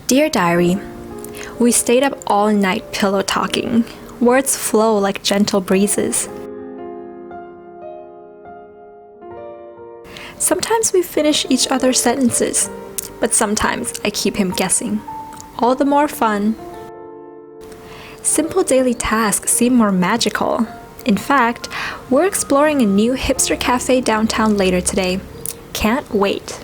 Dear Diary, we stayed up all night pillow talking. Words flow like gentle breezes. Sometimes we finish each other's sentences, but sometimes I keep him guessing. All the more fun. Simple daily tasks seem more magical. In fact, we're exploring a new hipster cafe downtown later today. Can't wait.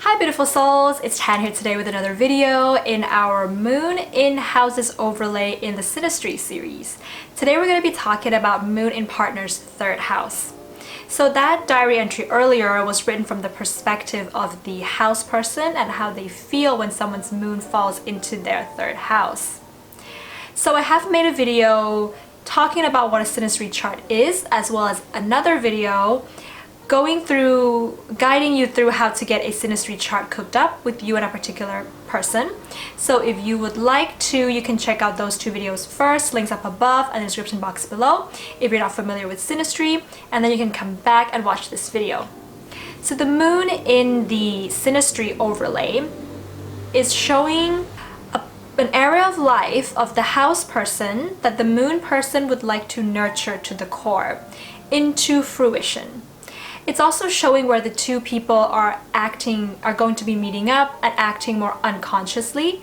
Hi beautiful souls, it's Tan here today with another video in our Moon in Houses overlay in the SYNASTRY series. Today we're going to be talking about Moon in Partner's third house. So that diary entry earlier was written from the perspective of the house person and how they feel when someone's moon falls into their third house. So I have made a video talking about what a SYNASTRY chart is, as well as another video guiding you through how to get a SYNASTRY chart cooked up with you and a particular person. So if you would like to, you can check out those two videos first, links up above and the description box below if you're not familiar with SYNASTRY, and then you can come back and watch this video. So the moon in the SYNASTRY overlay is showing an area of life of the house person that the moon person would like to nurture to the core, into fruition. It's also showing where the two people are going to be meeting up and acting more unconsciously.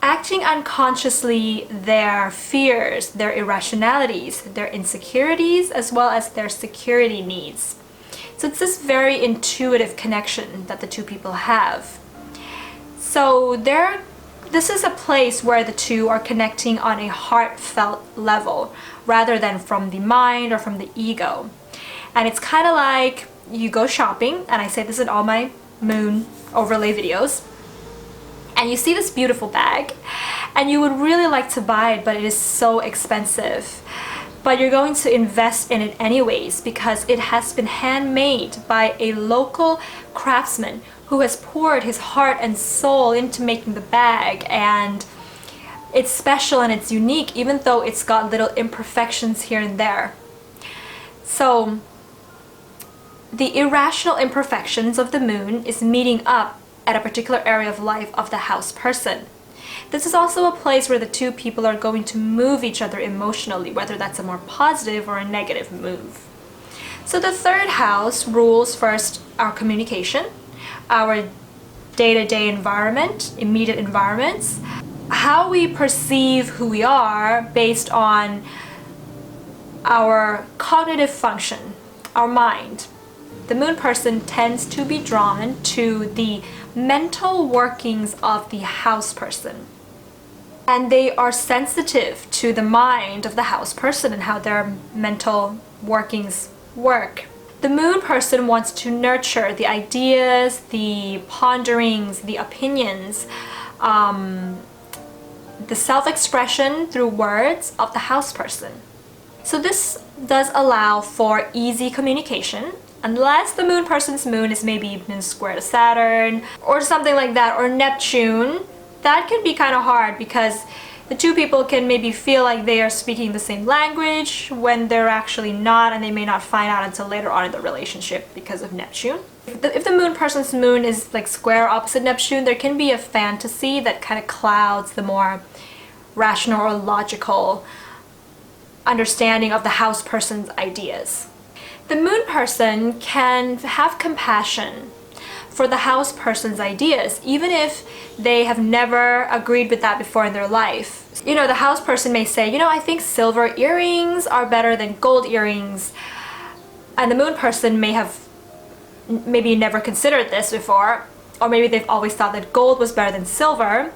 Acting unconsciously their fears, their irrationalities, their insecurities, as well as their security needs. So it's this very intuitive connection that the two people have. So this is a place where the two are connecting on a heartfelt level rather than from the mind or from the ego. And it's kind of like you go shopping, and I say this in all my moon overlay videos, and you see this beautiful bag and you would really like to buy it, but it is so expensive. But you're going to invest in it anyways because it has been handmade by a local craftsman who has poured his heart and soul into making the bag, and it's special and it's unique even though it's got little imperfections here and there. So the irrational imperfections of the moon is meeting up at a particular area of life of the house person. This is also a place where the two people are going to move each other emotionally, whether that's a more positive or a negative move. So the third house rules first our communication, our day-to-day environment, immediate environments, how we perceive who we are based on our cognitive function, our mind. The moon person tends to be drawn to the mental workings of the house person. And they are sensitive to the mind of the house person and how their mental workings work. The moon person wants to nurture the ideas, the ponderings, the opinions, the self-expression through words of the house person. So this does allow for easy communication, unless the moon person's moon is maybe even square to Saturn or something like that, or Neptune. That can be kind of hard because the two people can maybe feel like they are speaking the same language when they're actually not, and they may not find out until later on in the relationship because of Neptune. If the moon person's moon is like square opposite Neptune, there can be a fantasy that kind of clouds the more rational or logical understanding of the house person's ideas. The moon person can have compassion for the house person's ideas, even if they have never agreed with that before in their life. You know, the house person may say, I think silver earrings are better than gold earrings. And the moon person may have maybe never considered this before, or maybe they've always thought that gold was better than silver.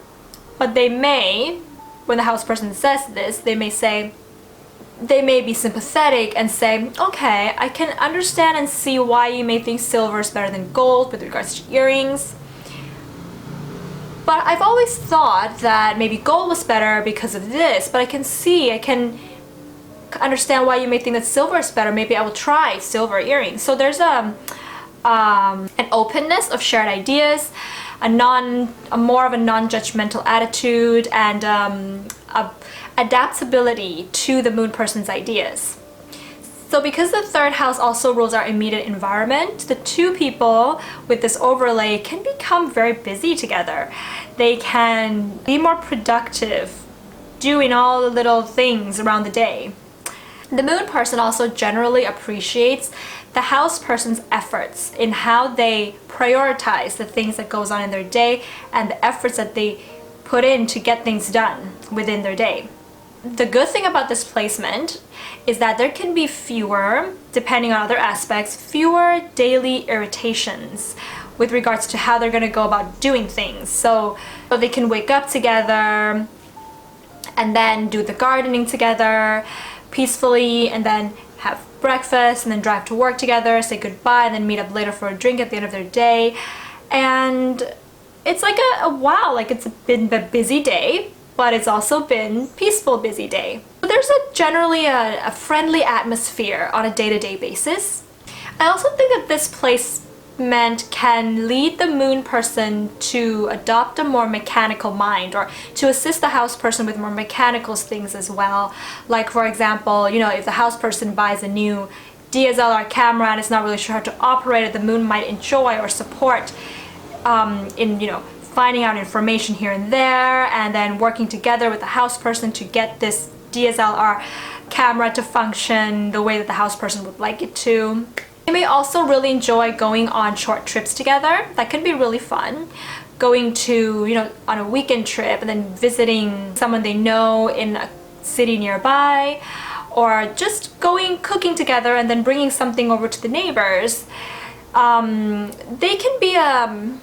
But they may, when the house person says this, they may be sympathetic and say, okay, I can understand and see why you may think silver is better than gold with regards to earrings. But I've always thought that maybe gold was better because of this, but I can understand why you may think that silver is better. Maybe I will try silver earrings. So there's an openness of shared ideas, a more of a non-judgmental attitude, and a adaptability to the moon person's ideas. So because the third house also rules our immediate environment, the two people with this overlay can become very busy together. They can be more productive, doing all the little things around the day. The moon person also generally appreciates the house person's efforts in how they prioritize the things that goes on in their day and the efforts that they put in to get things done within their day. The good thing about this placement is that there can be fewer, depending on other aspects, fewer daily irritations with regards to how they're going to go about doing things. So they can wake up together and then do the gardening together peacefully, and then have breakfast, and then drive to work together, say goodbye, and then meet up later for a drink at the end of their day. And it's like a wow, like it's been a busy day, but it's also been peaceful busy day. There's generally a friendly atmosphere on a day-to-day basis. I also think that this placement can lead the moon person to adopt a more mechanical mind, or to assist the house person with more mechanical things as well. Like for example, you know, if the house person buys a new DSLR camera and is not really sure how to operate it, the moon might enjoy or support in, you know, finding out information here and there, and then working together with the house person to get this DSLR camera to function the way that the house person would like it to. They may also really enjoy going on short trips together. That can be really fun. Going to, you know, on a weekend trip and then visiting someone they know in a city nearby, or just going cooking together and then bringing something over to the neighbors. They can be a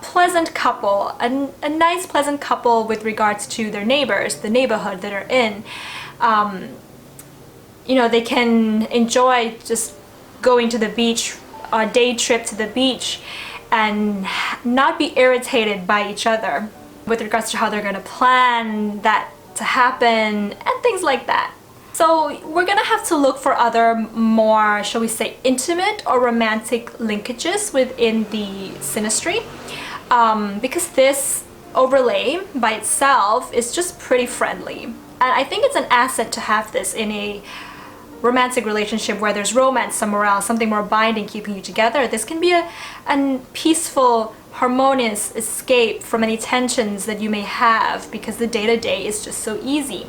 pleasant couple, a nice pleasant couple with regards to their neighbors, the neighborhood that they're in. You know, they can enjoy just going to the beach, a day trip to the beach, and not be irritated by each other with regards to how they're going to plan that to happen and things like that. So we're gonna have to look for other more, shall we say, intimate or romantic linkages within the synastry, because this overlay by itself is just pretty friendly. And I think it's an asset to have this in a romantic relationship where there's romance somewhere else, something more binding keeping you together. This can be a peaceful, harmonious escape from any tensions that you may have, because the day-to-day is just so easy.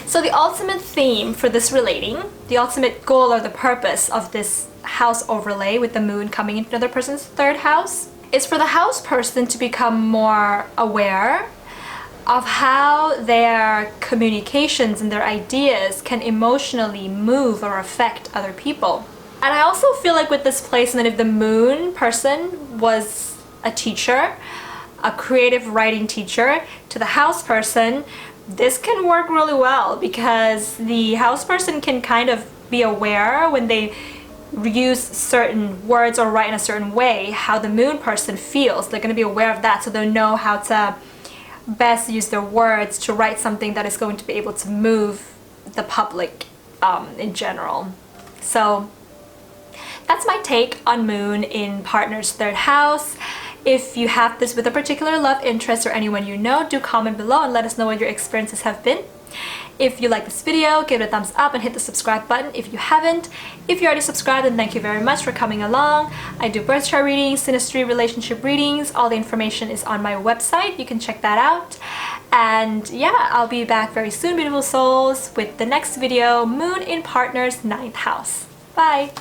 So the ultimate theme for this relating, the ultimate goal or the purpose of this house overlay with the moon coming into another person's third house, is for the house person to become more aware of how their communications and their ideas can emotionally move or affect other people. And I also feel like with this placement, if the moon person was a teacher, a creative writing teacher, to the house person, this can work really well, because the house person can kind of be aware when they use certain words or write in a certain way how the moon person feels. They're going to be aware of that, so they'll know how to best use their words to write something that is going to be able to move the public in general. So that's my take on moon in partner's third house. If you have this with a particular love interest or anyone you know, do comment below and let us know what your experiences have been. If you like this video, give it a thumbs up and hit the subscribe button if you haven't. If you already subscribed, then thank you very much for coming along. I do birth chart readings, synastry relationship readings. All the information is on my website. You can check that out. And yeah, I'll be back very soon, beautiful souls, with the next video, Moon in Partner's 9th house. Bye!